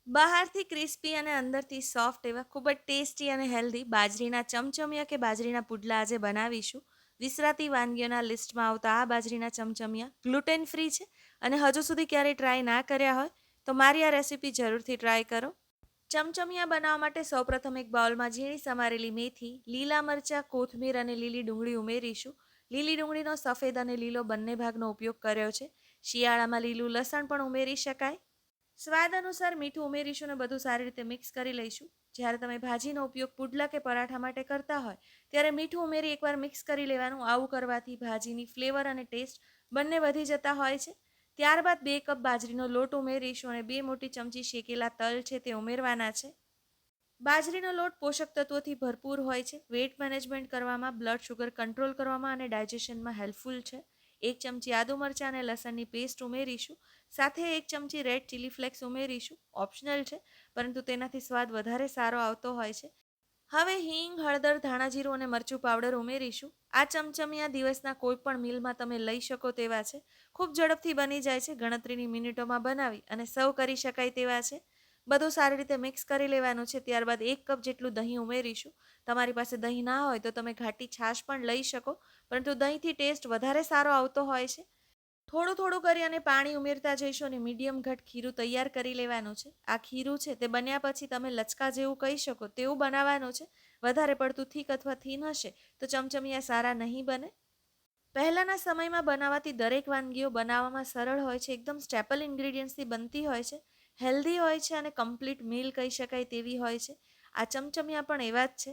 બહારથી ક્રિસ્પી અને અંદરથી સોફ્ટ એવા ખૂબ જ ટેસ્ટી અને હેલ્ધી બાજરીના ચમચમિયા કે બાજરીના પુડલા આજે બનાવીશું. વિસરાતી વાનગીઓના લિસ્ટમાં આવતા આ બાજરીના ચમચમિયા ગ્લુટેન ફ્રી છે અને હજુ સુધી ક્યારેય ટ્રાય ના કર્યા હોય તો મારી આ રેસીપી જરૂરથી ટ્રાય કરો. ચમચમિયા બનાવવા માટે સૌપ્રથમ એક બાઉલમાં ઝીણી સમારેલી મેથી, લીલા મરચાં, કોથમીર અને લીલી ડુંગળી ઉમેરીશું. લીલી ડુંગળીનો સફેદ અને લીલો બંને ભાગનો ઉપયોગ કર્યો છે. શિયાળામાં લીલું લસણ પણ ઉમેરી શકાય. સ્વાદ અનુસાર મીઠું ઉમેરીશું અને બધું સારી રીતે મિક્સ કરી લઈશું. જ્યારે તમે ભાજીનો ઉપયોગ પુડલા કે પરાઠા માટે કરતા હોય ત્યારે મીઠું ઉમેરી એકવાર મિક્સ કરી લેવાનું. આવું કરવાથી ભાજીની ફ્લેવર અને ટેસ્ટ બંને વધી જતા હોય છે. ત્યારબાદ 2 કપ બાજરીનો લોટ ઉમેરીશું અને 2 મોટી ચમચી શેકેલા તલ છે તે ઉમેરવાના છે. બાજરીનો લોટ પોષક તત્વોથી ભરપૂર હોય છે. વેટ મેનેજમેન્ટ કરવામાં, બ્લડ શુગર કંટ્રોલ કરવામાં અને ડાયજેશનમાં હેલ્પફુલ છે. 1 ચમચી આદુ મરચાં અને લસણની પેસ્ટ ઉમેરીશું. સાથે 1 ચમચી રેડ ચીલી ફ્લેક્સ ઉમેરીશું. ઓપ્શનલ છે, પરંતુ તેનાથી સ્વાદ વધારે સારો આવતો હોય છે. હવે હિંગ, હળદર, ધાણાજીરું અને મરચું પાવડર ઉમેરીશું. આ ચમચમિયા દિવસના કોઈ પણ મીલમાં તમે લઈ શકો તેવા છે. ખૂબ ઝડપથી બની જાય છે. ગણતરીની મિનિટોમાં બનાવી અને સર્વ કરી શકાય તેવા છે. બધું સારી રીતે મિક્સ કરી લેવાનું છે. ત્યારબાદ 1 કપ જેટલું દહીં ઉમેરીશું. તમારી પાસે દહીં ના હોય તો તમે ઘાટી છાશ પણ લઈ શકો, પરંતુ દહીંથી ટેસ્ટ વધારે સારો આવતો હોય છે. થોડું થોડું કરી અને પાણી ઉમેરતા જઈશું અને મીડિયમ ઘટ ખીરું તૈયાર કરી લેવાનું છે. આ ખીરું છે તે બન્યા પછી તમે લચકા જેવું કહી શકો તેવું બનાવવાનું છે. વધારે પડતું થીક અથવા થીન હશે તો ચમચમિયા સારા નહીં બને. પહેલાંના સમયમાં બનાવાતી દરેક વાનગીઓ બનાવવામાં સરળ હોય છે, એકદમ સ્ટેપલ ઇન્ગ્રીડિયન્ટ્સથી બનતી હોય છે, હેલ્ધી હોય છે અને કમ્પ્લીટ મીલ કહી શકાય તેવી હોય છે. આ ચમચમિયા પણ એવા જ છે.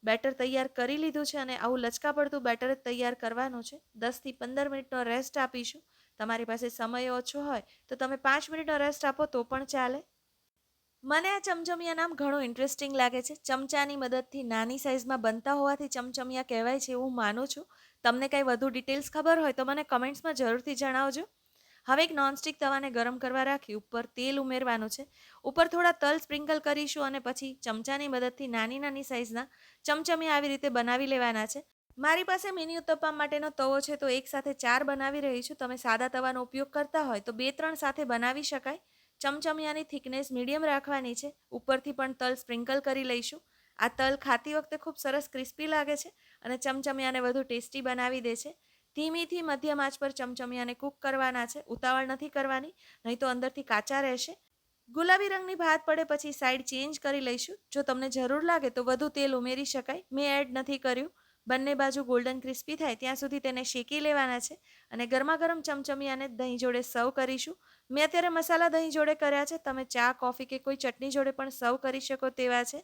બેટર તૈયાર કરી લીધું છે અને આવું લચકા પડતું બેટર જ તૈયાર કરવાનું છે. 10થી 15 મિનિટનો રેસ્ટ આપીશું. તમારી પાસે સમય ઓછો હોય તો તમે 5 મિનિટનો રેસ્ટ આપો તો પણ ચાલે. મને આ ચમચમિયા નામ ઘણું ઇન્ટરેસ્ટિંગ લાગે છે. ચમચાની મદદથી નાની સાઇઝમાં બનતા હોવાથી ચમચમિયા કહેવાય છે એવું માનું છું. તમને કંઈ વધુ ડિટેલ્સ ખબર હોય તો મને કમેન્ટ્સમાં જરૂરથી જણાવજો. હવે એક નોનસ્ટિક તવાને ગરમ કરવા રાખી ઉપર તેલ ઉમેરવાનું છે. ઉપર થોડા તલ સ્પ્રિંકલ કરીશું અને પછી ચમચાની મદદથી નાની નાની સાઇઝના ચમચમિયા આવી રીતે બનાવી લેવાના છે. મારી પાસે મિની ઉત્તપમ માટેનો તવો છે તો એક સાથે 4 બનાવી રહી છું. તમે સાદા તવાનો ઉપયોગ કરતા હોય તો 2-3 સાથે બનાવી શકાય. ચમચમિયાની થિકનેસ મીડિયમ રાખવાની છે. ઉપરથી પણ તલ સ્પ્રિંકલ કરી લઈશું. આ તલ ખાતી વખતે ખૂબ સરસ ક્રિસ્પી લાગે છે અને ચમચમિયાને વધુ ટેસ્ટી બનાવી દે છે. ધીમીથી મધ્યમ આંચ પર ચમચમિયાને કૂક કરવાના છે. ઉતાવળ નથી કરવાની, નહીં તો અંદરથી કાચા રહેશે. ગુલાબી રંગની ભાત પડે પછી સાઈડ ચેન્જ કરી લઈશું. જો તમને જરૂર લાગે તો વધુ તેલ ઉમેરી શકાય. મેં એડ નથી કર્યું. બંને બાજુ ગોલ્ડન ક્રિસ્પી થાય ત્યાં સુધી તેને શેકી લેવાના છે અને ગરમા ગરમ ચમચમિયાને દહીં જોડે સર્વ કરીશું. મેં અત્યારે મસાલા દહીં જોડે કર્યા છે. તમે ચા, કોફી કે કોઈ ચટણી જોડે પણ સર્વ કરી શકો તેવા છે.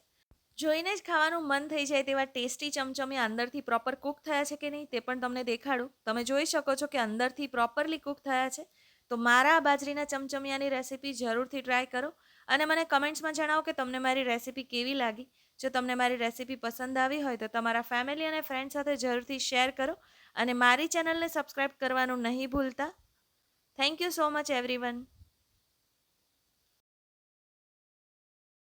જોઈને જ ખાવાનું મન થઈ જાય તેવા ટેસ્ટી ચમચમિયા અંદરથી પ્રોપર કૂક થયા છે કે નહીં તે પણ તમને દેખાડું. તમે જોઈ શકો છો કે અંદરથી પ્રોપરલી કૂક થયા છે. તો મારા બાજરીના ચમચમિયાની રેસીપી જરૂરથી ટ્રાય કરો અને મને કમેન્ટ્સમાં જણાવો કે તમને મારી રેસીપી કેવી લાગી. જો તમને મારી રેસીપી પસંદ આવી હોય તો તમારા ફેમિલી અને ફ્રેન્ડ સાથે જરૂરથી શેર કરો અને મારી ચેનલને સબસ્ક્રાઈબ કરવાનું નહીં ભૂલતા. Thank you so much everyone.